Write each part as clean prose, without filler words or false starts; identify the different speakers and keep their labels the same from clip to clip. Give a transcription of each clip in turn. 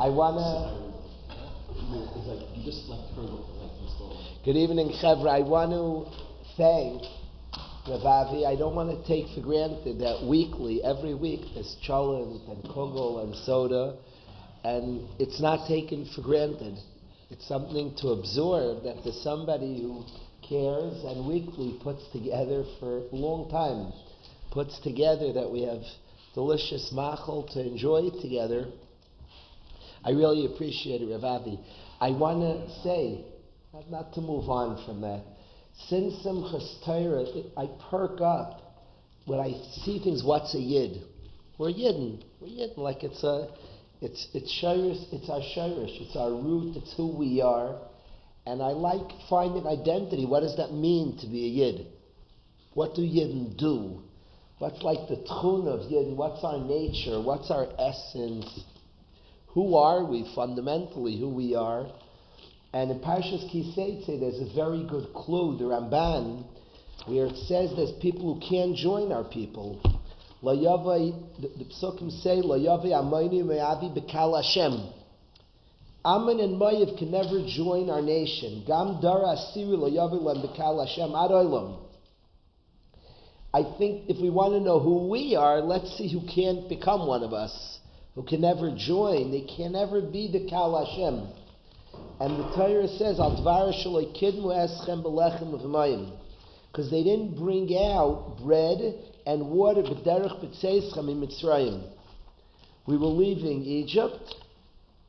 Speaker 1: I wanna.
Speaker 2: It's like you just like heard what the lights installed.
Speaker 1: Good evening, Chevra. I want to thank Ravavi. I don't want to take for granted that weekly, every week, there's cholent and kugel and soda, and it's not taken for granted. It's something to absorb that there's somebody who cares and weekly puts together for a long time, puts together that we have delicious machal to enjoy together. I really appreciate it, Ravavi. I want to say, not to move on from that, since Simchas Torah, I perk up when I see things. What's a yid? We're yidden. Like it's shirish, it's our shirish, it's our root, it's who we are. And I like finding identity. What does that mean to be a yid? What do yidden do? What's like the tchun of yidden? What's our nature? What's our essence? Who are we fundamentally? Who we are? And in Parshas Kiseitze, there's a very good clue, the Ramban, where it says there's people who can't join our people. The Psukim say, "Lo yavei Amoni me'avi b'kal Hashem." Ammon and Moav can never join our nation. Gam dara asiri lo yavei lem b'kal Hashem ad olam. I think if we want to know who we are, let's see who can't become one of us, who can never join. They can never be the Kal Hashem. And the Torah says, "Al dvar shaloi kidmu eschem belechem v'mayim," because they didn't bring out bread and water b'derech b'tzeischem in Mitzrayim. We were leaving Egypt,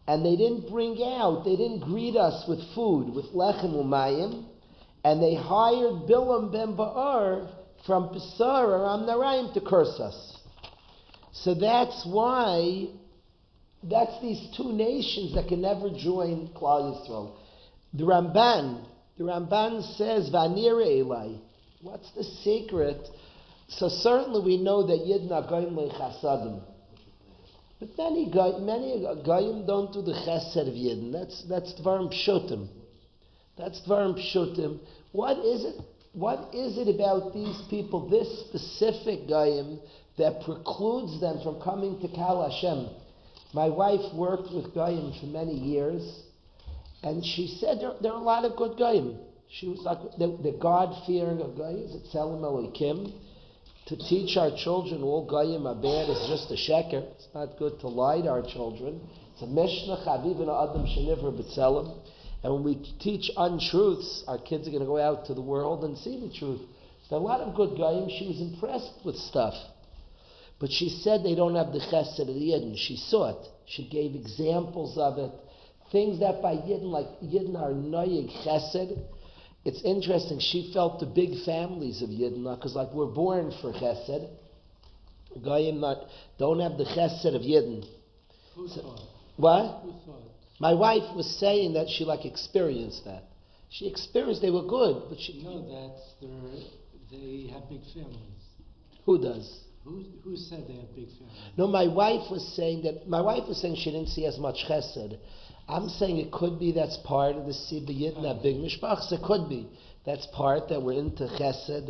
Speaker 1: and they didn't greet us with food, with lechem u'mayim, and they hired Bilam ben Ba'ar from Pesar aram Narayim to curse us. So that's these two nations that can never join Klal Yisrael. The Ramban says, "Vanire Elai." What's the secret? So certainly we know that Yidden are goyim lechasadim, but many goyim don't do the chesed of Yidden. That's dvarim pshutim. What is it? What is it about these people, this specific goyim, that precludes them from coming to Kal Hashem? My wife worked with goyim for many years, and she said there are a lot of good goyim. She was like the God-fearing of goyim, Tzelem Elokim. To teach our children all goyim are bad is just a sheker. It's not good to lie to our children. It's a mishnah, Chaviv and Adam Shenivra B'Tzelem. And when we teach untruths, our kids are going to go out to the world and see the truth. There are a lot of good goyim. She was impressed with stuff. But she said they don't have the chesed of the Yidden. She saw it. She gave examples of it. Things that by Yidden, like Yidden are noyig chesed. It's interesting. She felt the big families of Yidden, because like we're born for chesed. Goyim don't have the chesed of Yidden.
Speaker 3: Who thought?
Speaker 1: What?
Speaker 3: Who thought?
Speaker 1: My wife was saying that she experienced that. She experienced they were good, but she...
Speaker 3: No, they have big families.
Speaker 1: Who does?
Speaker 3: Who said they have big families?
Speaker 1: No, my wife was saying she didn't see as much chesed. I'm saying it could be that's part of the Siba Yidden, that big mishpachas. It could be. That's part that we're into chesed,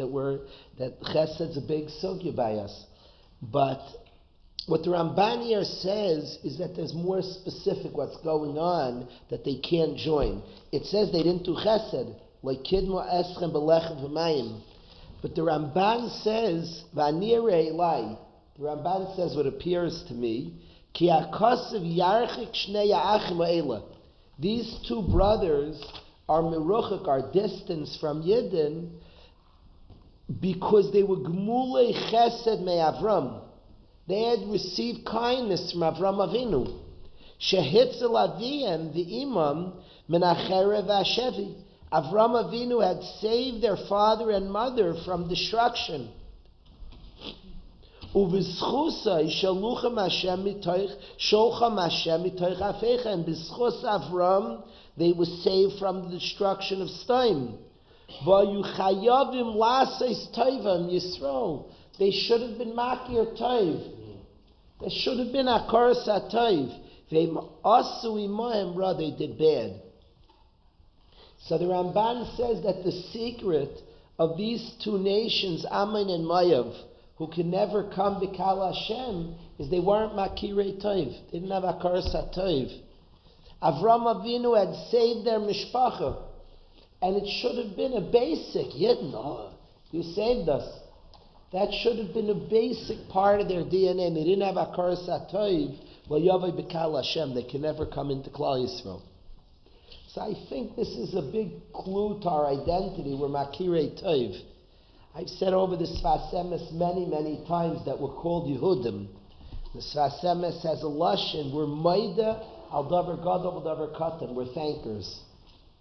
Speaker 1: that chesed's a big sugya by us. But what the Ramban here says is that there's more specific what's going on that they can't join. It says they didn't do chesed, like kidmo eschem belechem v'mayim. But the Ramban says, "Vanire Elai." The Ramban says what appears to me, "Ki akasav yarchik shnei ha'achim ha'ela." These two brothers are meruchik, are distance from Yidden, because they were gmulei chesed me Avram. They had received kindness from Avram Avinu. Shehitzel aviyem v'imam min hacherev v'ashevi. Avram Avinu had saved their father and mother from destruction. Uv'zchusa yishaluchem Hashem mitoich sholchem Hashem mitoich afecha. And b'zchus Avram, they were saved from the destruction of Stein. V'ayu chayavim laseis toivam Yisrael. They should have been makir toiv. There should have been akaras toiv. V'im asu imohem ra, they did bad. So the Ramban says that the secret of these two nations, Ammon and Moav, who can never come to Kal Hashem, is they weren't makirei toiv. They didn't have akaras toiv. Avram Avinu had saved their mishpacha. And it should have been a basic, no, you saved us. That should have been a basic part of their DNA. They didn't have Akaras HaToiv, Yavai B'Kal Hashem. They can never come into Klal Yisrael. So I think this is a big clue to our identity. We're Makirei Toiv. I've said over the Sfas Emes many, many times that we're called Yehudim. The Sfas Emes has a lashon. We're Maida al Davar Gadol Davar Katan. We're thankers.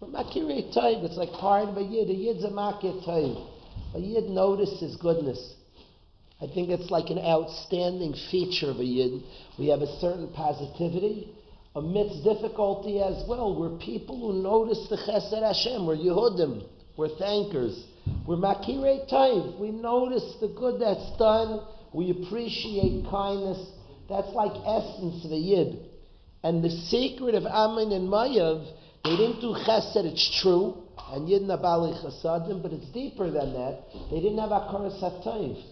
Speaker 1: We're Makirei Toiv. It's like part of a Yid. A Yid's a Makir Toiv. A Yid notices goodness. I think it's like an outstanding feature of a Yid. We have a certain positivity amidst difficulty as well. We're people who notice the Chesed Hashem. We're Yehudim. We're thankers. We're Makirei Toiv. We notice the good that's done. We appreciate kindness. That's like essence of a Yid. And the secret of Amin and Mayav, they didn't do Chesed, it's true. And Yidna Bali Chasadim, but it's deeper than that. They didn't have Akaras HaToiv.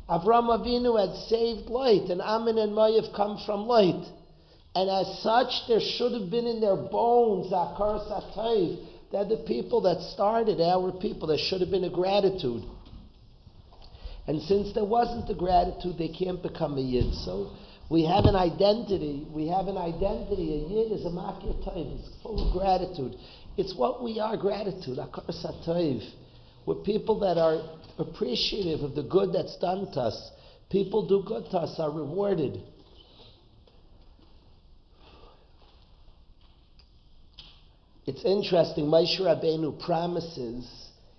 Speaker 1: Avram Avinu had saved light, and Amin and Mayav come from light. And as such, there should have been in their bones Akaras HaToiv. They're the people that started, our people. There should have been a gratitude. And since there wasn't a gratitude, they can't become a Yid. So we have an identity. A Yid is a Makir Toiv. It's full of gratitude. It's what we are, gratitude. Akaras HaToiv. We're people that are appreciative of the good that's done to us. People do good to us, are rewarded. It's interesting, Moshe Rabbeinu promises,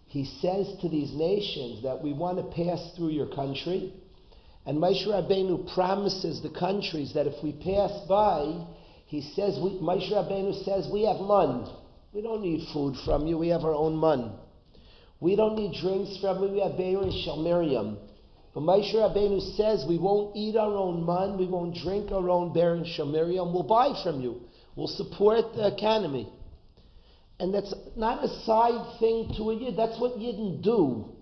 Speaker 1: he says to these nations that we want to pass through your country, and Moshe Rabbeinu promises the countries that if we pass by, Moshe Rabbeinu says, we have man. We don't need food from you, we have our own man. We don't need drinks from you, we have Be'er and Shel Miriam. But Moshe Rabbeinu says we won't eat our own man, we won't drink our own Be'er and Shel Miriam, we'll buy from you. We'll support the economy. And that's not a side thing to a Yid. That's what Yidden do.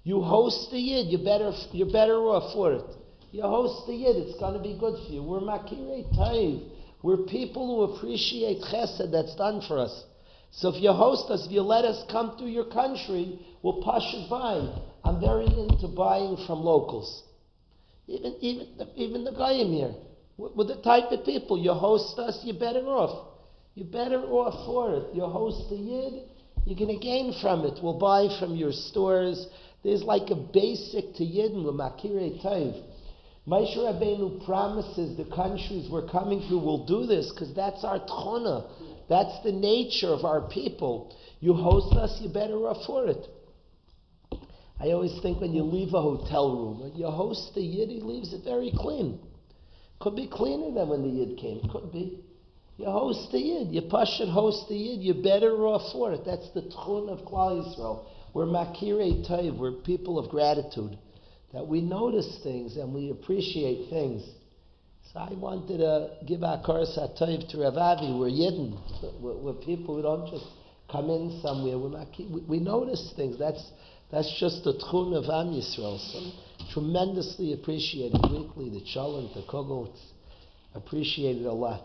Speaker 1: You host a Yid, you're better off for it. You host a Yid, it's going to be good for you. We're Makirei Toiv. We're people who appreciate Chesed that's done for us. So if you host us, if you let us come through your country, we'll push it by. I'm very into buying from locals. Even the Goyim here. We're the type of people. You host us, you're better off. You're better off for it. You host the Yid, you're going to gain from it. We'll buy from your stores. There's like a basic to Yidden, with Makirei Toiv. Moshe Rabbeinu promises the countries we're coming through will do this because that's our tchona. That's the nature of our people. You host us, you're better off for it. I always think when you leave a hotel room, when you host the Yid, he leaves it very clean. Could be cleaner than when the Yid came. Could be. You host the Yid. You should host the Yid. You're better off for it. That's the tchun of Klal Yisrael. We're Makirei Toiv. We're people of gratitude. That we notice things and we appreciate things. So I wanted to give Akaras HaToiv to Rav Avi. We're Yidden. We're people who don't just come in somewhere. We notice things. That's just the tchun of Am Yisrael. So tremendously appreciated weekly. The Cholent, the Kogel. Appreciated a lot.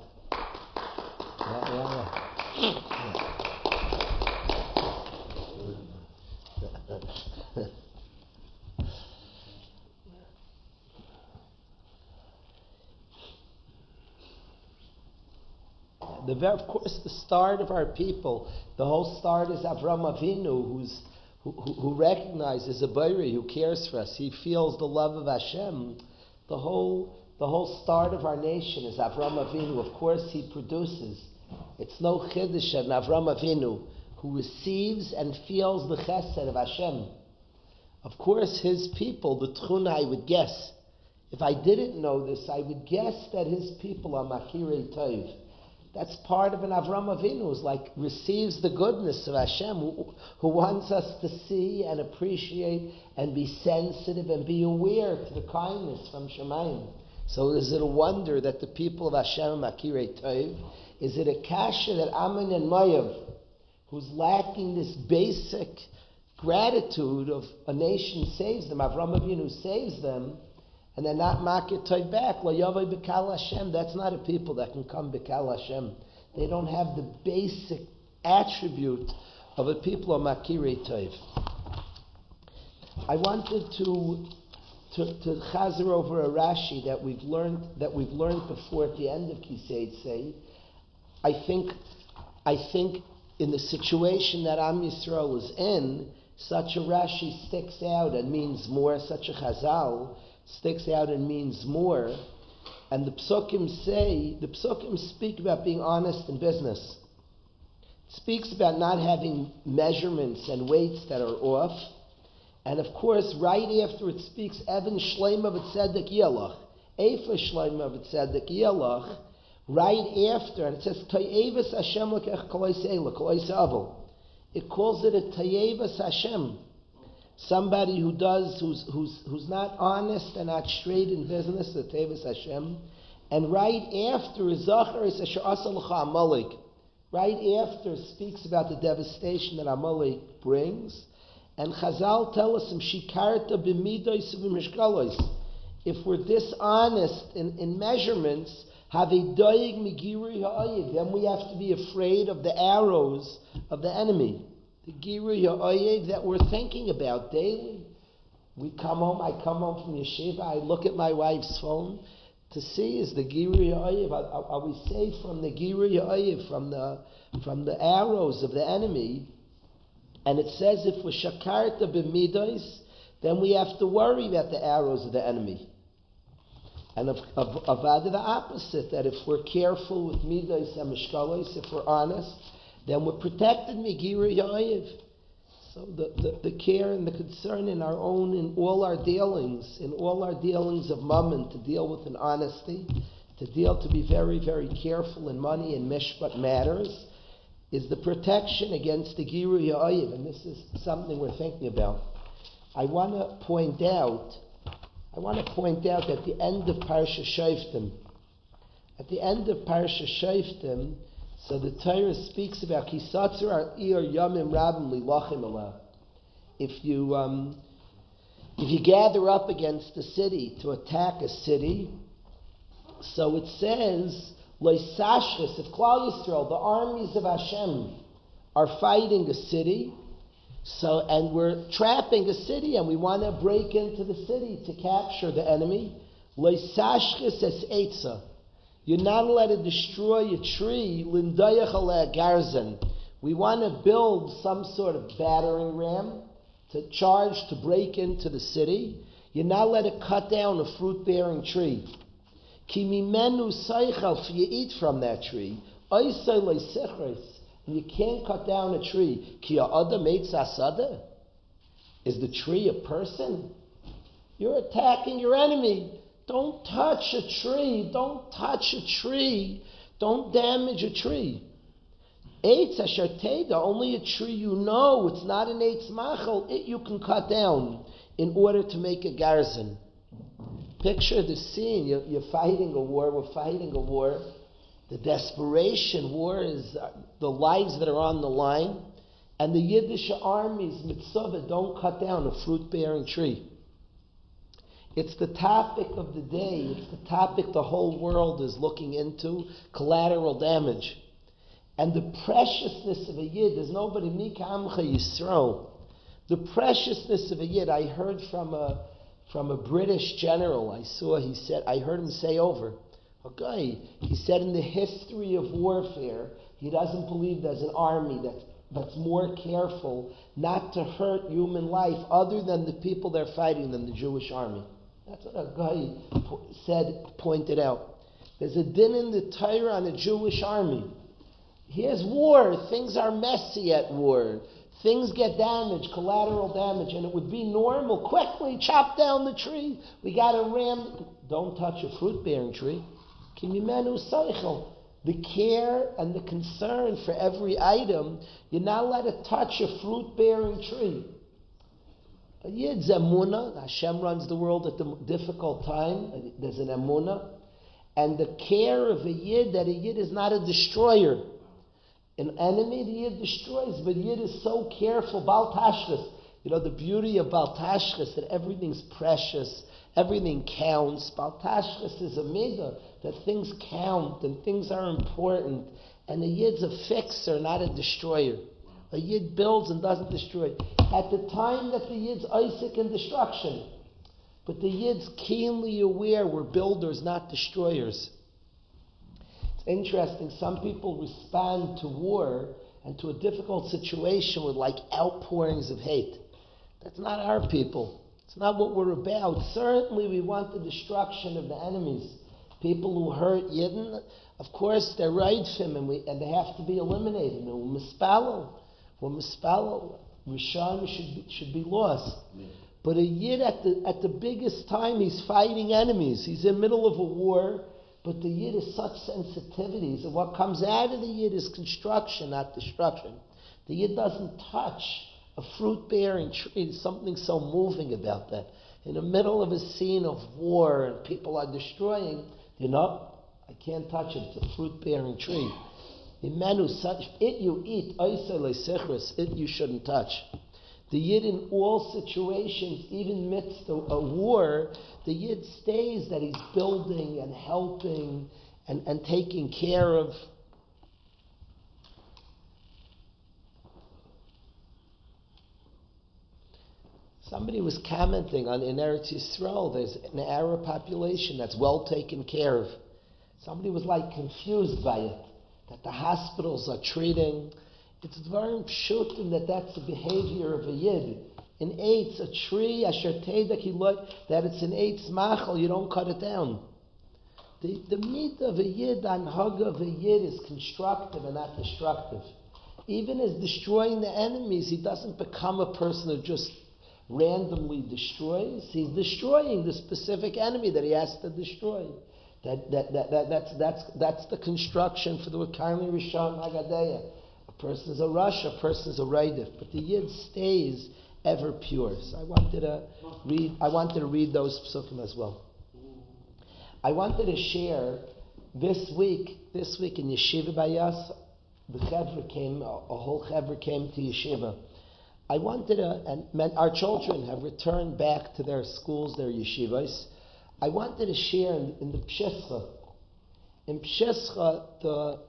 Speaker 1: Of course, the start of our people, the whole start is Avram Avinu, who recognizes a Bari, who cares for us. He feels the love of Hashem. The whole start of our nation is Avram Avinu. Of course, he produces. It's no chiddush in Avram Avinu, who receives and feels the chesed of Hashem. Of course, his people, the tchuna, I would guess. If I didn't know this, I would guess that his people are Makirei Toiv. That's part of an Avram Avinu, who's like receives the goodness of Hashem, who wants us to see and appreciate and be sensitive and be aware to the kindness from Shemayim. So is it a wonder that the people of Hashem are Makirei Toiv? Is it a kasha that Ammon and Mayav, who's lacking this basic gratitude of a nation saves them, Avram Avinu saves them, and they're not Makir Toiv back? Lo Yavai B'Kal Hashem. That's not a people that can come B'Kal Hashem. They don't have the basic attribute of a people of Makirei Tov. I wanted to chazer over a Rashi that we've learned before at the end of Kisei Tzei. I think in the situation that Am Yisrael is in, such a Rashi sticks out and means more. Such a Chazal sticks out and means more. And the Psukim speak about being honest in business. It speaks about not having measurements and weights that are off. And of course, right after it speaks, Evan Shleima v'tzedek yelach, Eifa Shleima v'tzedek yelach, right after, and it says, Tayeves Hashem l'kech kolois eila, kolois avel. It calls it a Tayeves Hashem. Somebody who's not honest and not straight in business, the Tayeves Hashem. And right after is Zachar is Asher Asa l'cha Amalek. Right after speaks about the devastation that Amalek brings. And Chazal tell us, if we're dishonest in measurements, then we have to be afraid of the arrows of the enemy. The Girui Ha'oyev that we're thinking about daily. I come home from yeshiva, I look at my wife's phone to see, is the Girui Ha'oyev, are we safe from the Girui Ha'oyev, from the arrows of the enemy? And it says if we're shakarta b'midos, then we have to worry about the arrows of the enemy. And of the opposite, that if we're careful with midos and mishkalos, if we're honest, then we're protected migiri ya'iv. So the care and the concern in all our dealings of mammon, to deal with an honesty, to be very, very careful in money and mishpat matters, is the protection against the Giru Ya'ayiv, and this is something we're thinking about. I want to point out at the end of Parsha Shoftim, so the Torah speaks about Kisatzer Ar-Ir Yamim Rabim Lilachim Alah. If you gather up against a city to attack a city, so it says, if Klal Yisrael, the armies of Hashem, are fighting a city, and we're trapping a city, and we want to break into the city to capture the enemy, you're not allowed to destroy a tree, garzen. We want to build some sort of battering ram to break into the city. You're not allowed to cut down a fruit-bearing tree. Ki mimenu seichel, if you eat from that tree, and you can't cut down a tree. Ki ha'adam eitz asada. Is the tree a person? You're attacking your enemy. Don't touch a tree. Don't touch a tree. Don't damage a tree. Eitz asher teda, only a tree you know. It's not an eitz machal. It you can cut down in order to make a garrison. Picture the scene. You're fighting a war. We're fighting a war. The desperation war is the lives that are on the line. And the Yiddish armies, mitzvah, don't cut down a fruit-bearing tree. It's the topic of the day. It's the topic the whole world is looking into, collateral damage. And the preciousness of a Yid, there's nobody, Mika Amcha Yisrael. The preciousness of a Yid, I heard from a British general, I heard him say over, okay, he said in the history of warfare, he doesn't believe there's an army that's more careful not to hurt human life other than the people they're fighting than the Jewish army. That's what a guy pointed out. There's a din in the Torah on a Jewish army. Here's war. Things are messy at war. Things get damaged, collateral damage, and it would be normal. Quickly chop down the tree. We got a ram. Don't touch a fruit-bearing tree. Kimimenu seichel. The care and the concern for every item. You're not allowed to touch a fruit-bearing tree. A Yid's emunah. Hashem runs the world at the difficult time. There's an emunah. And the care of a Yid, that a Yid is not a destroyer. An enemy, the Yid destroys, but Yid is so careful. Bal Tashchis. You know, the beauty of Bal Tashchis, that everything's precious, everything counts. Bal Tashchis is a midah, that things count and things are important. And a Yid's a fixer, not a destroyer. A Yid builds and doesn't destroy. At the time that the Yid's Isaac in destruction, but the Yid's keenly aware we're builders, not destroyers. It's interesting, some people respond to war and to a difficult situation with like outpourings of hate. That's not our people. It's not what we're about. Certainly we want the destruction of the enemies. People who hurt Yidden, of course they're rightful and they have to be eliminated. And we're mispalel. Rishon should be lost. But a Yid at the biggest time, he's fighting enemies. He's in the middle of a war, but the Yid is such sensitivities, and what comes out of the Yid is construction, not destruction. The Yid doesn't touch a fruit-bearing tree. There's something so moving about that. In the middle of a scene of war and people are destroying, I can't touch it. It's a fruit-bearing tree. It you eat, it you shouldn't touch. The Yid in all situations, even midst a war, the Yid stays that he's building and helping and taking care of. Somebody was commenting on in Eretz Yisrael, there's an Arab population that's well taken care of. Somebody was like confused by it, that the hospitals are treating. It's very pshutim that's the behavior of a Yid. In eitz, a tree, that it's an eitz machal, you don't cut it down. The meat of a Yid, the anhag of a Yid is constructive and not destructive. Even as destroying the enemies, he doesn't become a person who just randomly destroys. He's destroying the specific enemy that he has to destroy. That's the construction for the kindly Rishon Hagadeya. A person is a Rush, a person is a Raidif, but the Yid stays ever pure. So I wanted to read those psukim as well. I wanted to share this week in Yeshiva Bayas, the Chevra came, a whole Chevra came to Yeshiva. I wanted to, and our children have returned back to their schools, their yeshivas. I wanted to share in the Pshischa. In Pshischa, the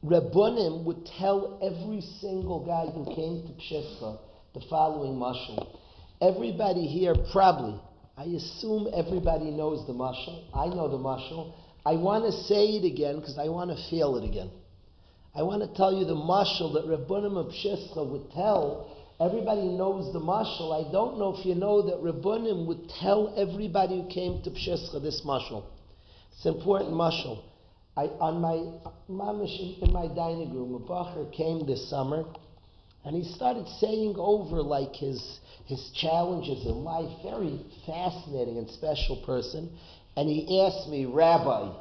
Speaker 1: Rebbunim would tell every single guy who came to Pshischa the following mashal. Everybody here probably, I assume everybody knows the mashal. I know the mashal. I want to say it again because I want to feel it again. I want to tell you the mashal that Rebbunim of Pshischa would tell. Everybody knows the mashal. I don't know if you know that Rebbunim would tell everybody who came to Pshischa this mashal. It's an important mashal. In my dining room, a bacher came this summer, and he started saying over like his challenges in life. Very fascinating and special person. And he asked me, Rabbi,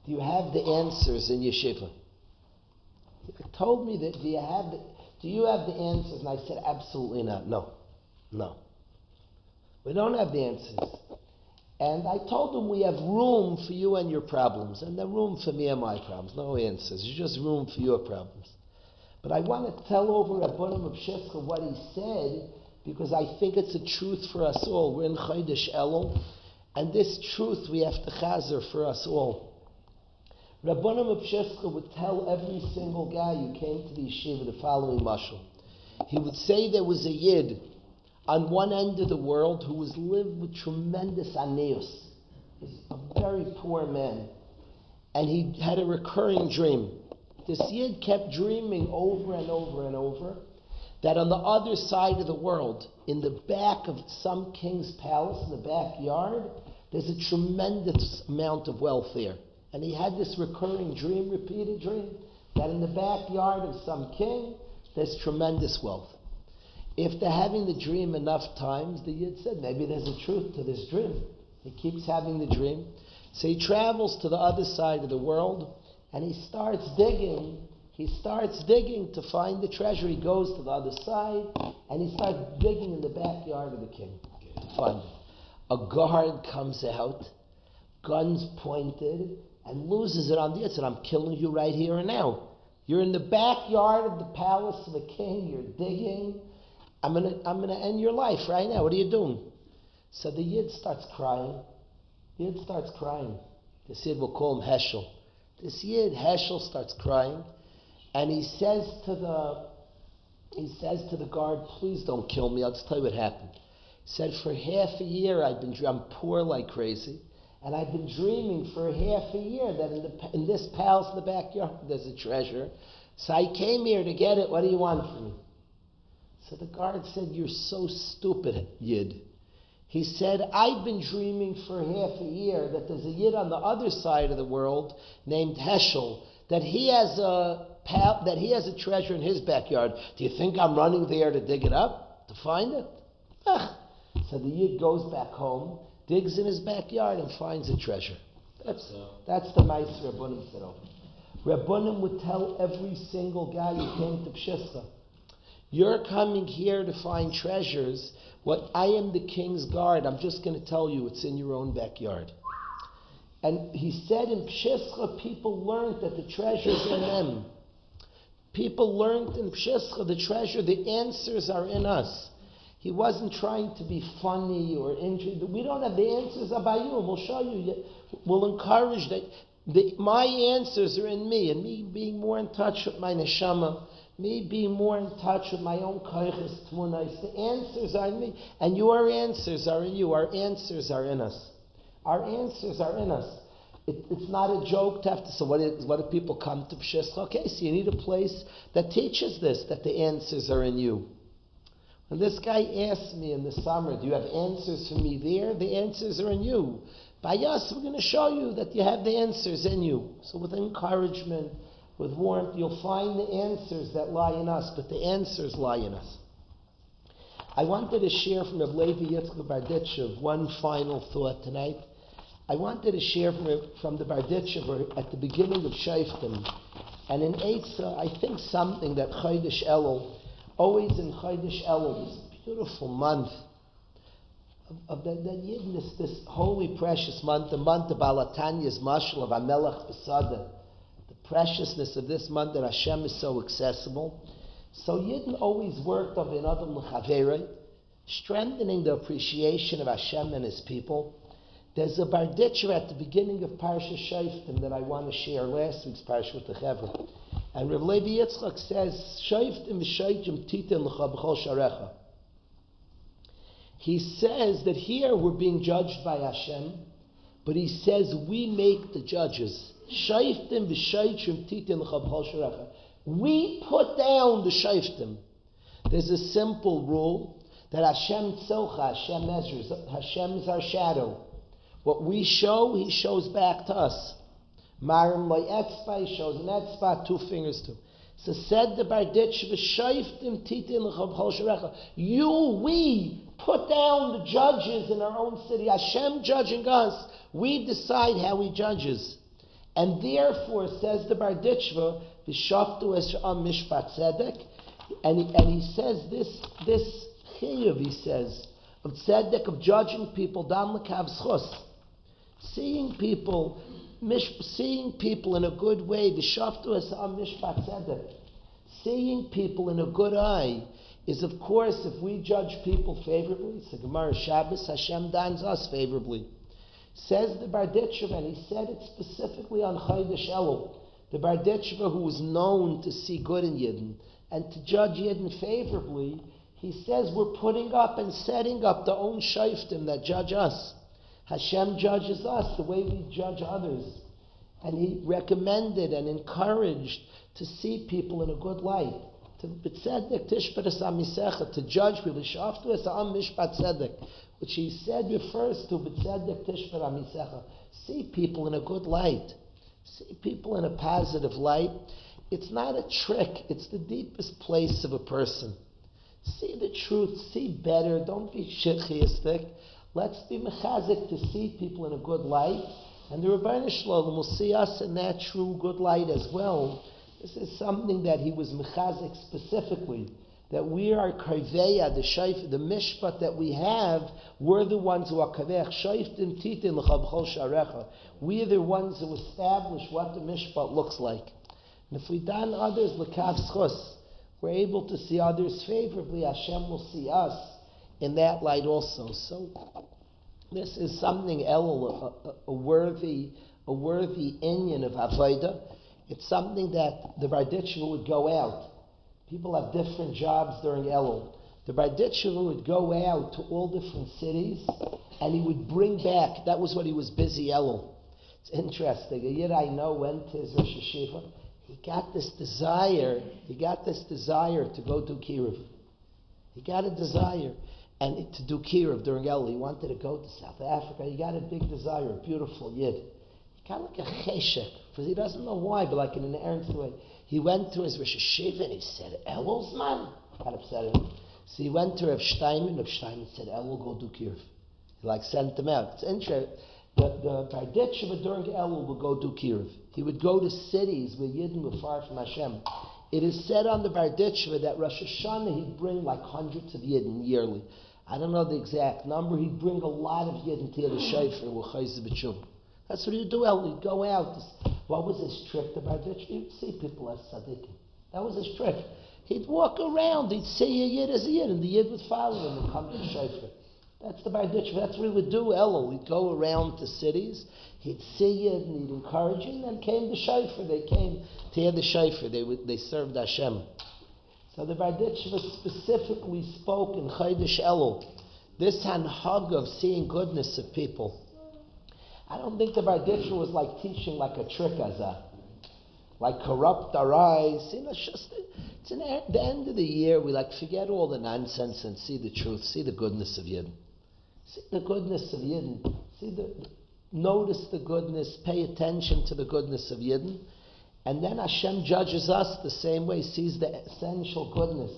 Speaker 1: do you have the answers in yeshiva? He told me that, do you have the answers? And I said, absolutely not. No. We don't have the answers. And I told him we have room for you and your problems, and the room for me and my problems. No answers. It's just room for your problems. But I want to tell over Rabbanim of Pshischa what he said, because I think it's a truth for us all. We're in Chodesh Elul, and this truth we have to chazer for us all. Rabbanim of Pshischa would tell every single guy who came to the yeshiva the following mashal. He would say there was a Yid on one end of the world who was lived with tremendous aneus. He was a very poor man. And he had a recurring dream. This Yid kept dreaming over and over and over that on the other side of the world, in the back of some king's palace, in the backyard, there's a tremendous amount of wealth there. And he had this recurring dream, repeated dream, that in the backyard of some king, there's tremendous wealth. If they're having the dream enough times, the Yid said, maybe there's a truth to this dream. He keeps having the dream. So he travels to the other side of the world, and he starts digging. He starts digging to find the treasure. He goes to the other side, and he starts digging in the backyard of the king to find it. A guard comes out, guns pointed, and loses it on the inside. I'm killing you right here and now. You're in the backyard of the palace of the king. You're digging. I'm gonna end your life right now. What are you doing? So the Yid starts crying. The Yid will call him Heschel. This Yid, Heschel, starts crying, and he says to the guard, please don't kill me, I'll just tell you what happened. He said, for half a year I'm poor like crazy, and I've been dreaming for half a year that in this palace in the backyard there's a treasure. So I came here to get it. What do you want from me? So the guard said, you're so stupid, Yid. He said, I've been dreaming for half a year that there's a Yid on the other side of the world named Heschel, that he has a treasure in his backyard. Do you think I'm running there to dig it up, to find it? So the Yid goes back home, digs in his backyard, and finds a treasure. That's the Ma'aser Rabbanim said. Rabbanim would tell every single guy who came to Pshischa, you're coming here to find treasures. What I am the king's guard. I'm just going to tell you it's in your own backyard. And he said in Pshischa, people learned that the treasure's in them. People learned in Pshischa the treasure, the answers are in us. He wasn't trying to be funny or injured. We don't have the answers about you. We'll show you. We'll encourage that. My answers are in me, and me being more in touch with my neshama, me being more in touch with my own koiches tmunas. The answers are in me, and your answers are in you. Our answers are in us. Our answers are in us. It's not a joke to have to. So what do people come to Pshischa? Okay, so you need a place that teaches this, that the answers are in you. When this guy asked me in the summer, do you have answers for me there? The answers are in you. By us, we're going to show you that you have the answers in you. So with encouragement, with warmth, you'll find the answers that lie in us, but the answers lie in us. I wanted to share from Rabbi Berditchever one final thought tonight. I wanted to share from the Berditchever at the beginning of Shoftim, and in Eitzah, I think something that Chodesh Elul, always in Chodesh Elul, this beautiful month, of that Yidness, this holy, precious month, the month of Alatanya's Mashal of Amelech Besada, the preciousness of this month that Hashem is so accessible. So Yidden always worked on Ben Adam L'Chaverei, strengthening the appreciation of Hashem and His people. There's a Berditchever at the beginning of Parsha Shoftim that I want to share, last week's Parsha with the Chevra. And Rav Levi Yitzchak says, Shoftim v'shaytim titin l'cha b'chol sharecha. He says that here we're being judged by Hashem, but he says we make the judges. Shoftim v'shaytim titin l'cha b'chol sharecha. We put down the shoftim. There's a simple rule that Hashem tzilcha, Hashem measures. Hashem is our shadow. What we show, He shows back to us. Marim loy etzba, He shows an etzba, 2 fingers too. So said the Berditchever, shoftim titin l'cha b'chol sharecha. We put down the judges in our own city. Hashem judging us. We decide how He judges. And therefore, says the Berditchever, v'shaftu es am mishpat tzedek, and he says this chiyuv, he says, of tzedek, of judging people, dam l'kav schus, seeing people in a good way, v'shaftu es am mishpat tzedek, seeing people in a good eye, is of course, if we judge people favorably, it's the Gemara Shabbos, Hashem dines us favorably. Says the Berditchever, and he said it specifically on Chodesh Elul, the Berditchever who was known to see good in Yidden and to judge Yidden favorably, he says we're putting up and setting up the own shoftim that judge us. Hashem judges us the way we judge others. And he recommended and encouraged to see people in a good light. To judge people, which he said refers to see people in a good light, see people in a positive light. It's not a trick, it's the deepest place of a person. See the truth, see better, don't be shitchiistic. Let's be mechazik to see people in a good light, and the Rebbeinu Shalom will see us in that true good light as well. This is something that he was mechazik specifically, that we are kaveya, the mishpat that we have, we're the ones who are kavech, shayftim titin l'cha b'chol sharecha. We are the ones who establish what the mishpat looks like. And if we dan others l'kav schus, we're able to see others favorably, Hashem will see us in that light also. So this is something Elul, a worthy a worthy inyan of avodah. It's something that the Berditchever would go out. People have different jobs during Elul. The Berditchever would go out to all different cities, and he would bring back. That was what he was busy Elul. It's interesting. A yid I know went to his Rosh Hashiva. He got this desire to go do Kiruv. He got a desire and to do Kiruv during Elul. He wanted to go to South Africa. He got a big desire, a beautiful yid. He got like a cheshek, because he doesn't know why, but like in an errant way. He went to his Rosh Hashiva and he said, Elul's man. Got upset at him. So he went to Rav Steinman. Rav Steinman said, Elul, go do Kiruv. He like sent him out. It's interesting. The Berditchever during Elul would go do Kiruv. He would go to cities where Yidden were far from Hashem. It is said on the Berditchever that Rosh Hashanah he'd bring like hundreds of Yidden yearly. I don't know the exact number. He'd bring a lot of Yidden to the Shofar with Chayz B'Tshuva. That's what he'd do. He'd go out. What was his trick? The Berditchever, he'd see people as tzaddikim. That was his trick. He'd walk around. He'd see a Yid as a Yid, and the Yid would follow him and come to the Shofar. That's the Berditchever. That's what he would do, Elul. He'd go around to cities, he'd see it, and he'd encourage him, and came the Shofar. They came to hear the Shofar. They served Hashem. So the Berditchever specifically spoke in Chodesh Elul. This hanhag of seeing goodness of people. I don't think the Berditchever was like teaching like a trick azah. Like corrupt our eyes. It's the end of the year, we like forget all the nonsense and see the truth, see the goodness of Yidden. See the goodness of Yidden. Notice the goodness, pay attention to the goodness of Yidden. And then Hashem judges us the same way, sees the essential goodness,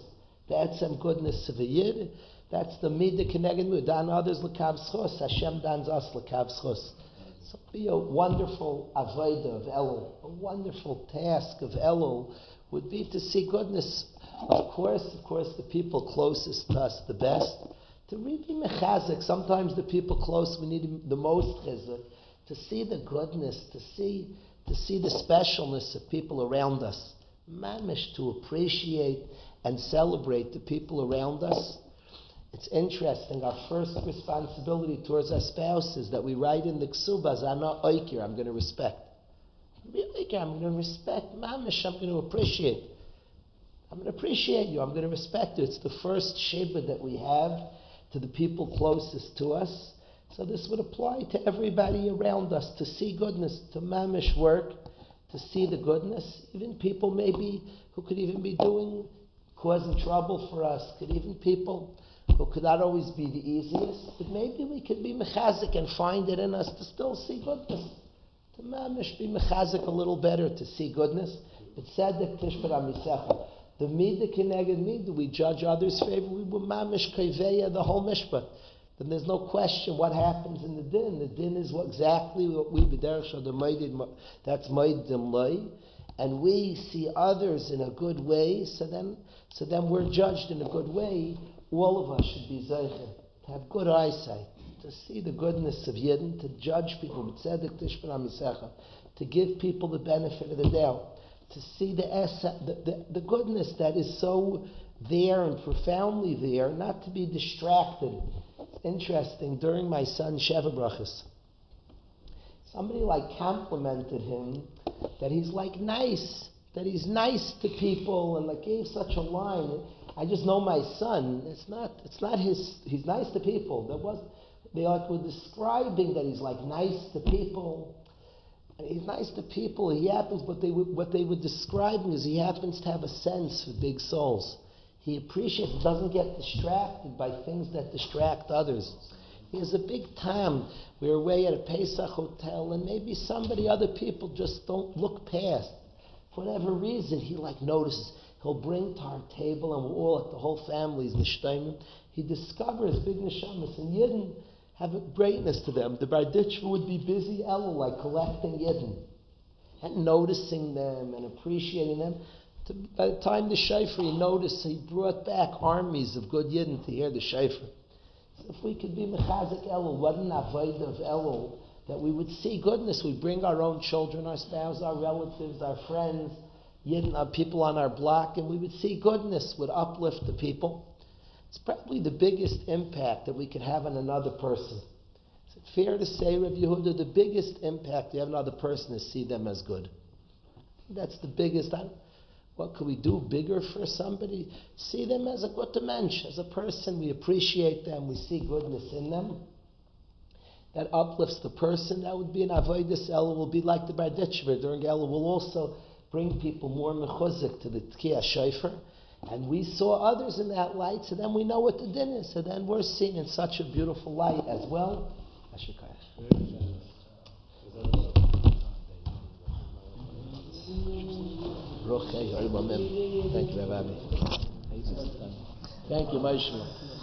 Speaker 1: the etzem goodness of a Yid. That's the midah keneged midah. Dan others l'kav schos, Hashem dans us l'kav schos. So be a wonderful avodah of Elul, a wonderful task of Elul would be to see goodness. Of course, the people closest to us the best. To really be mechazik, sometimes the people close we need the most chizuk, to see the goodness, to see the specialness of people around us. Mamish, to appreciate and celebrate the people around us. It's interesting, our first responsibility towards our spouse is that we write in the ksubas, Ana oikir, I'm going to respect. I'm going to respect, mamish, I'm going to appreciate. I'm going to appreciate you, I'm going to respect you. It's the first sheba that we have to the people closest to us. So this would apply to everybody around us, to see goodness, to mamish work, to see the goodness. Even people maybe who could even be causing trouble for us, even people who could not always be the easiest, but maybe we could be mechazik and find it in us to still see goodness. To mamish be mechazik a little better to see goodness. It said that tishbar amisecha. The midah keneged midah, we judge others' favor, we will mamish kaiveya the whole mishpat. Then there's no question what happens in the din. The din is exactly what we b'derech shadam that's maidim lay, and we see others in a good way. So then we're judged in a good way. All of us should be zeicher, to have good eyesight, to see the goodness of Yidden, to judge people with tzedek tishbar amisecha, to give people the benefit of the doubt, to see the goodness that is so there and profoundly there, not to be distracted. It's interesting, during my son's Sheva Brachas, somebody like complimented him that he's like nice, that he's nice to people, and like gave such a line. I just know my son. It's not his. He's nice to people. They like were describing that he's like nice to people. And he's nice to people. He happens, what they were describing is he happens to have a sense for big souls. He appreciates, doesn't get distracted by things that distract others. He has a big time. We were away at a Pesach hotel, and maybe other people just don't look past. For whatever reason, he like notices. He'll bring to our table, and we're all at the whole family's nishtaimim. He discovers big neshamas, and Yidden have a greatness to them. The Berditchever would be busy Elul, like collecting Yidden, and noticing them, and appreciating them. By the time the shofar, he noticed, he brought back armies of good Yidden to hear the shofar. So if we could be mechazik Elul, what an avodah of Elul, that we would see goodness. We bring our own children, our spouse, our relatives, our friends, Yidden, people on our block, and we would see goodness, would uplift the people. It's probably the biggest impact that we could have on another person. Is it fair to say, Rabbi Yehuda, the biggest impact you have on another person is see them as good? That's the biggest. What could we do bigger for somebody? See them as a good mensch, as a person. We appreciate them. We see goodness in them. That uplifts the person. That would be an avodas. Elul will be like the Berditchever during Elul. Will also bring people more mechuzik to the Tkiyah Shofar. And we saw others in that light, so then we know what the din is. So then we're seen in such a beautiful light as well. Thank you, Rabbi. Thank you, Mishmar.